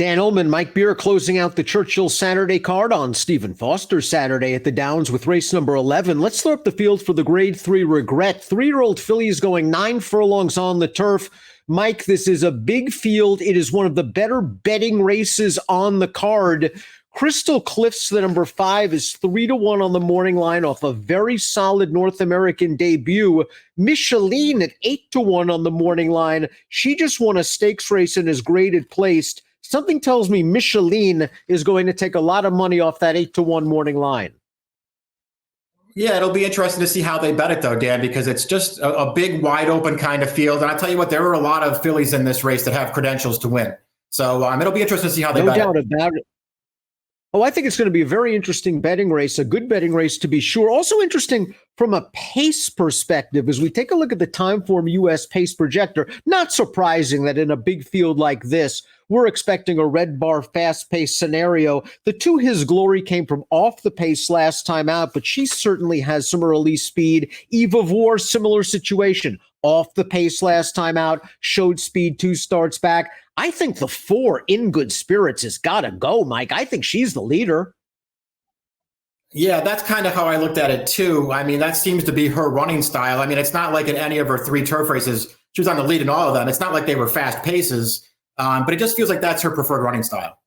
Dan Illman, Mike Beer closing out the Churchill Saturday card on Stephen Foster Saturday at the Downs with race number 11. Let's throw up the field for the Grade 3 Regret. 3-year-old fillies going 9 furlongs on the turf. Mike, this is a big field. It is one of the better betting races on the card. Crystal Cliffs, the number 5, is 3-1 on the morning line off a very solid North American debut. Micheline at 8-1 on the morning line. She just won a stakes race and is graded placed. Something tells me Micheline is going to take a lot of money off that 8-1 morning line. Yeah, it'll be interesting to see how they bet it, though, Dan, because it's just a big, wide open kind of field. And I'll tell you what, there are a lot of fillies in this race that have credentials to win. So it'll be interesting to see how they bet it. No doubt about it. Oh, I think it's going to be a very interesting betting race, a good betting race to be sure. Also interesting from a pace perspective as we take a look at the Timeform US pace projector. Not surprising that in a big field like this, we're expecting a red bar fast pace scenario. The To His Glory came from off the pace last time out, but she certainly has some early speed. Eve of War, similar situation. Off the pace last time out, showed speed 2 starts back. I think the 4 In Good Spirits has got to go, Mike. I think she's the leader. Yeah, that's kind of how I looked at it, too. I mean, that seems to be her running style. I mean, it's not like in any of her 3 turf races, she was on the lead in all of them. It's not like they were fast paces, but it just feels like that's her preferred running style.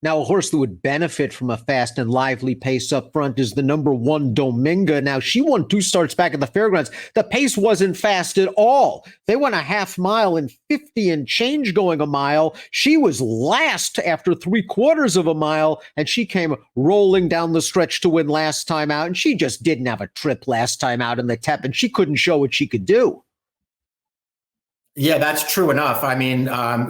Now, a horse that would benefit from a fast and lively pace up front is the number 1 Dominga. Now, she won 2 starts back at the fairgrounds. The pace wasn't fast at all. They went a half mile and 50 and change going a mile. She was last after 3/4 of a mile, and she came rolling down the stretch to win last time out. And she just didn't have a trip last time out in the TEP, and she couldn't show what she could do. Yeah, that's true enough. I mean,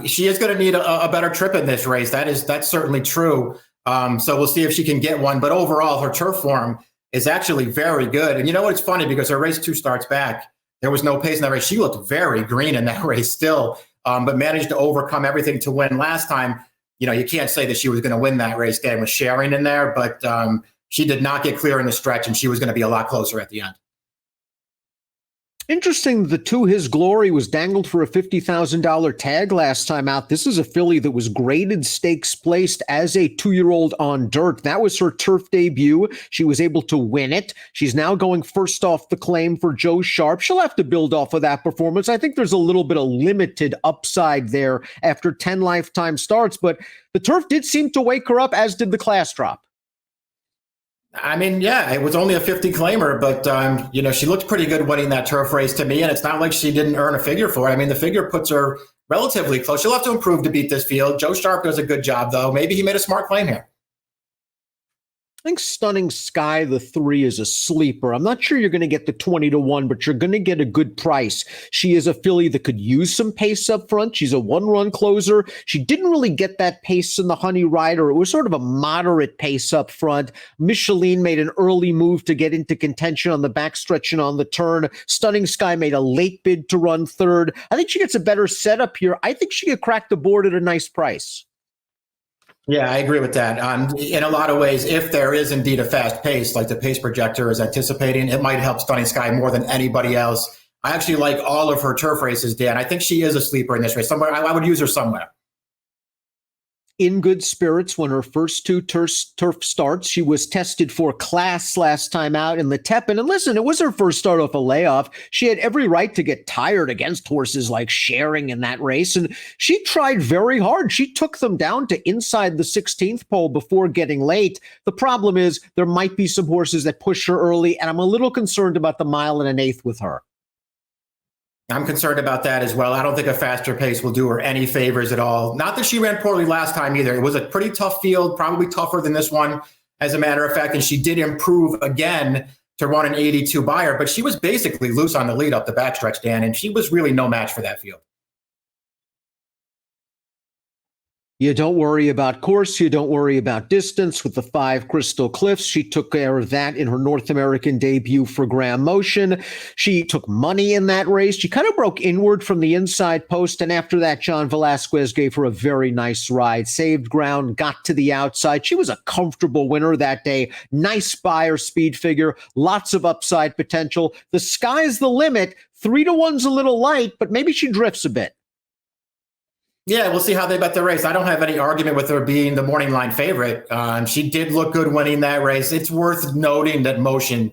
she is going to need a better trip in this race. That's certainly true. So we'll see if she can get one. But overall, her turf form is actually very good. And you know what? It's funny because her race 2 starts back, there was no pace in that race. She looked very green in that race still, but managed to overcome everything to win last time. You know, you can't say that she was going to win that race. Dan was sharing in there, but she did not get clear in the stretch, and she was going to be a lot closer at the end. Interesting, the To His Glory was dangled for a $50,000 tag last time out. This is a filly that was graded stakes placed as a 2-year-old on dirt. That was her turf debut. She was able to win it. She's now going first off the claim for Joe Sharp. She'll have to build off of that performance. I think there's a little bit of limited upside there after 10 lifetime starts, but the turf did seem to wake her up, as did the class drop. I mean, yeah, it was only a 50 claimer, but, you know, she looked pretty good winning that turf race to me. And it's not like she didn't earn a figure for it. I mean, the figure puts her relatively close. She'll have to improve to beat this field. Joe Sharp does a good job, though. Maybe he made a smart claim here. I think Stunning Sky, the 3, is a sleeper. I'm not sure you're going to get the 20-1, but you're going to get a good price. She is a filly that could use some pace up front. She's a 1-run closer. She didn't really get that pace in the Honey Rider. It was sort of a moderate pace up front. Micheline made an early move to get into contention on the backstretch and on the turn. Stunning Sky made a late bid to run 3rd. I think she gets a better setup here. I think she could crack the board at a nice price. Yeah, I agree with that. In a lot of ways, if there is indeed a fast pace, like the pace projector is anticipating, it might help Stunning Sky more than anybody else. I actually like all of her turf races, Dan. I think she is a sleeper in this race. Somewhere I would use her somewhere. In Good Spirits won her first 2 turf starts. She was tested for class last time out in the Tepin. And listen, it was her first start off a layoff. She had every right to get tired against horses like Sharing in that race. And she tried very hard. She took them down to inside the 16th pole before getting late. The problem is there might be some horses that push her early, and I'm a little concerned about the 1 1/8 with her. I'm concerned about that as well. I don't think a faster pace will do her any favors at all. Not that she ran poorly last time either. It was a pretty tough field, probably tougher than this one, as a matter of fact. And she did improve again to run an 82 by her, but she was basically loose on the lead up the backstretch, Dan, and she was really no match for that field. You don't worry about course. You don't worry about distance with the 5 Crystal Cliffs. She took care of that in her North American debut for Graham Motion. She took money in that race. She kind of broke inward from the inside post. And after that, John Velasquez gave her a very nice ride, saved ground, got to the outside. She was a comfortable winner that day. Nice buyer speed figure, lots of upside potential. The sky's the limit. 3-1's a little light, but maybe she drifts a bit. Yeah, we'll see how they bet the race. I don't have any argument with her being the morning line favorite. She did look good winning that race. It's worth noting that Motion,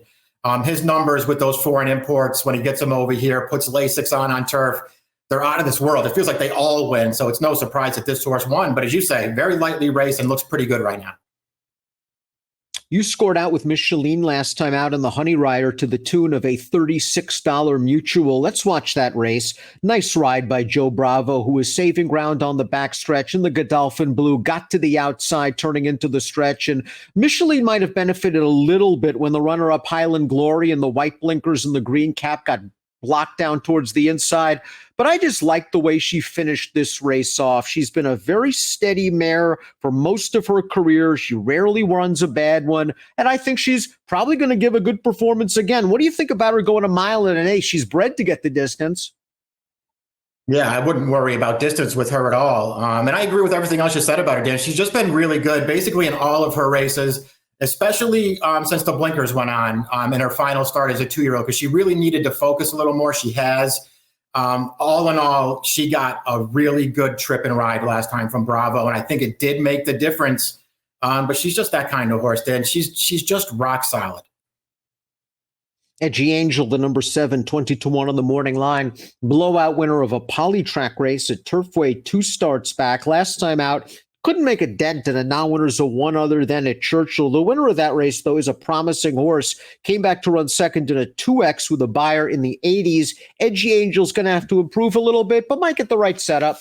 his numbers with those foreign imports, when he gets them over here, puts Lasix on turf, they're out of this world. It feels like they all win. So it's no surprise that this horse won. But as you say, very lightly raced and looks pretty good right now. You scored out with Micheline last time out in the Honey Rider to the tune of a $36 mutual. Let's watch that race. Nice ride by Joe Bravo, who was saving ground on the backstretch, and the Godolphin Blue got to the outside, turning into the stretch. And Micheline might have benefited a little bit when the runner-up Highland Glory and the white blinkers and the green cap got blocked down towards the inside. But I just like the way she finished this race off. She's been a very steady mare for most of her career. She rarely runs a bad one. And I think she's probably going to give a good performance again. What do you think about her going a mile and an eighth? She's bred to get the distance. Yeah, I wouldn't worry about distance with her at all. And I agree with everything else you said about her, Dan. She's just been really good, basically in all of her races, especially since the blinkers went on in her final start as a 2-year-old, because she really needed to focus a little more. She has. All in all, she got a really good trip and ride last time from Bravo, and I think it did make the difference. But she's just that kind of horse, Dan. She's just rock solid. Edgy Angel, the number 7, 20-1 on the morning line. Blowout winner of a poly-track race at Turfway 2 starts back. Last time out, couldn't make a dent in the non-winners of one other than at Churchill. The winner of that race, though, is a promising horse. Came back to run second in a 2X with a buyer in the 80s. Edgy Angel's going to have to improve a little bit, but might get the right setup.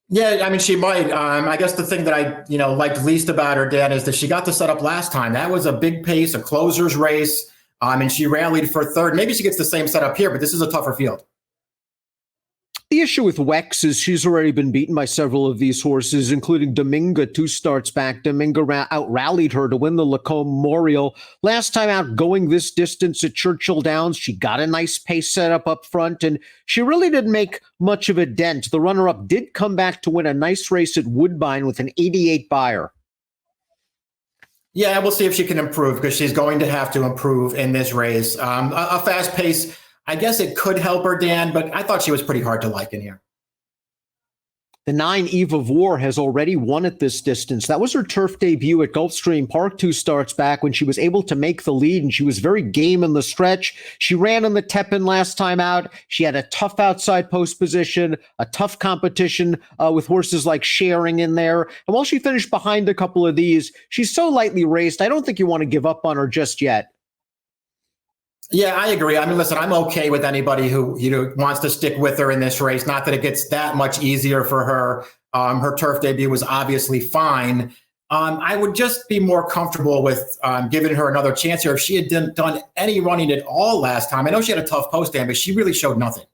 Yeah, I mean, she might. I guess the thing that I, liked least about her, Dan, is that she got the setup last time. That was a big pace, a closer's race, and she rallied for third. Maybe she gets the same setup here, but this is a tougher field. The issue with Wex is she's already been beaten by several of these horses, including Dominga 2 starts back. Dominga out-rallied her to win the Lacombe Memorial. Last time out going this distance at Churchill Downs, she got a nice pace setup up front, and she really didn't make much of a dent. The runner-up did come back to win a nice race at Woodbine with an 88 buyer. Yeah, we'll see if she can improve, because she's going to have to improve in this race. A fast pace, I guess it could help her, Dan, but I thought she was pretty hard to like in here. The 9 Eve of War has already won at this distance. That was her turf debut at Gulfstream Park 2 starts back when she was able to make the lead, and she was very game in the stretch. She ran in the Tepin last time out. She had a tough outside post position, a tough competition with horses like Sharing in there. And while she finished behind a couple of these, she's so lightly raced, I don't think you want to give up on her just yet. Yeah, I agree. I mean, listen, I'm okay with anybody who wants to stick with her in this race. Not that it gets that much easier for her. Her turf debut was obviously fine. I would just be more comfortable with giving her another chance here if she had done any running at all last time. I know she had a tough post, Dan, but she really showed nothing.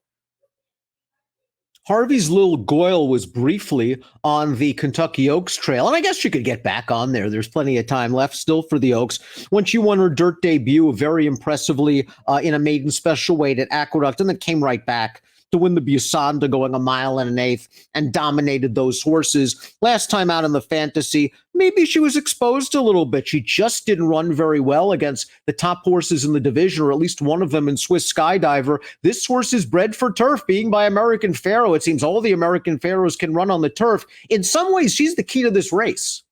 Harvey's Little Goyle was briefly on the Kentucky Oaks Trail, and I guess she could get back on there. There's plenty of time left still for the Oaks. When she won her dirt debut very impressively in a maiden special weight at Aqueduct, and then came right back to win the Busanda going a mile and an eighth and dominated those horses. Last time out in the fantasy, maybe she was exposed a little bit. She just didn't run very well against the top horses in the division, or at least one of them in Swiss Skydiver. This horse is bred for turf, being by American Pharoah. It seems all the American Pharaohs can run on the turf. In some ways, she's the key to this race.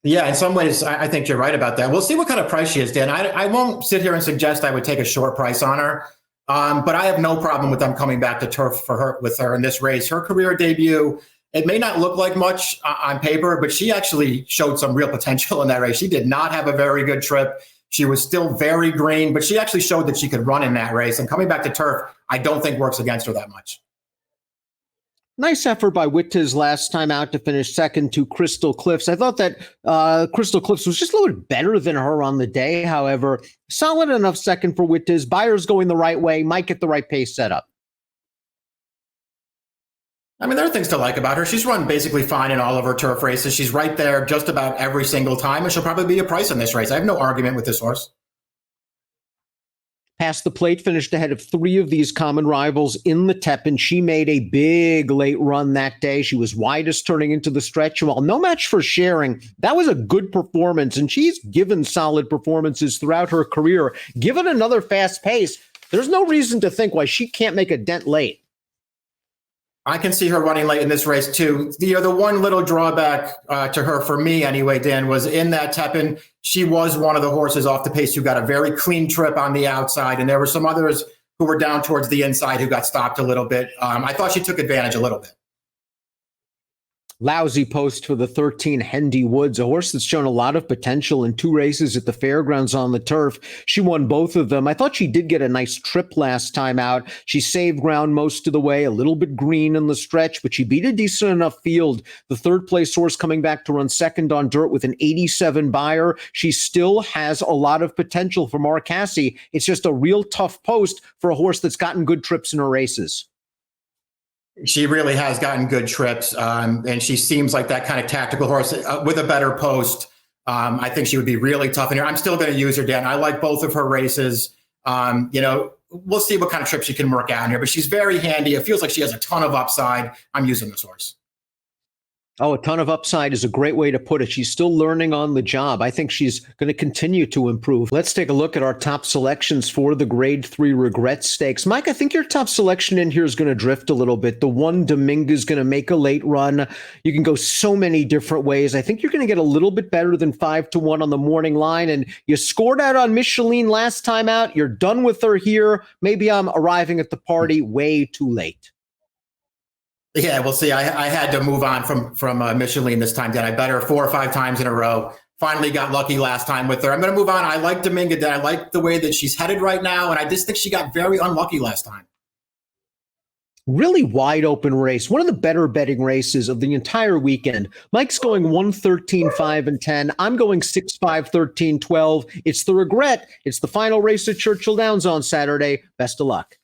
Yeah, in some ways, I think you're right about that. We'll see what kind of price she is, Dan. I won't sit here and suggest I would take a short price on her. But I have no problem with them coming back to turf with her in this race. Her career debut, it may not look like much on paper, but she actually showed some real potential in that race. She did not have a very good trip. She was still very green, but she actually showed that she could run in that race. And coming back to turf, I don't think works against her that much. Nice effort by Wittes last time out to finish second to Crystal Cliffs. I thought that Crystal Cliffs was just a little bit better than her on the day. However, solid enough second for Wittes. Buyers going the right way, might get the right pace set up. I mean, there are things to like about her. She's run basically fine in all of her turf races. She's right there just about every single time, and she'll probably be a price in this race. I have no argument with this horse. Past the plate, finished ahead of 3 of these common rivals in the Tepin. She made a big late run that day. She was widest turning into the stretch. While no match for Sharing, that was a good performance, and she's given solid performances throughout her career. Given another fast pace, there's no reason to think why she can't make a dent late. I can see her running late in this race too. The one little drawback to her, for me anyway, Dan, was in that Tepin, she was one of the horses off the pace who got a very clean trip on the outside, and there were some others who were down towards the inside who got stopped a little bit. I thought she took advantage a little bit. Lousy post for the 13 Hendy Woods, a horse that's shown a lot of potential in 2 races at the fairgrounds on the turf. She won both of them. I thought she did get a nice trip last time out. She saved ground most of the way, a little bit green in the stretch, but she beat a decent enough field. The 3rd place horse coming back to run second on dirt with an 87 buyer. She still has a lot of potential for Mark Casse. It's just a real tough post for a horse that's gotten good trips in her races. She really has gotten good trips, and she seems like that kind of tactical horse with a better post. I think she would be really tough in here. I'm still going to use her, Dan. I like both of her races. We'll see what kind of trip she can work out in here, but she's very handy. It feels like she has a ton of upside. I'm using this horse. Oh, a ton of upside is a great way to put it. She's still learning on the job. I think she's going to continue to improve. Let's take a look at our top selections for the Grade 3 Regret Stakes. Mike, I think your top selection in here is going to drift a little bit. The one Domingue is going to make a late run. You can go so many different ways. I think you're going to get a little bit better than 5-1 on the morning line. And you scored out on Micheline last time out. You're done with her here. Maybe I'm arriving at the party way too late. Yeah, we'll see. I had to move on from Micheline this time. Dan, I bet her 4 or 5 times in a row. Finally got lucky last time with her. I'm going to move on. I like Domingue. Dan, I like the way that she's headed right now, and I just think she got very unlucky last time. Really wide open race. One of the better betting races of the entire weekend. Mike's going 1-13, 5-10. I'm going 6-5, 13, 12. It's the Regret. It's the final race at Churchill Downs on Saturday. Best of luck.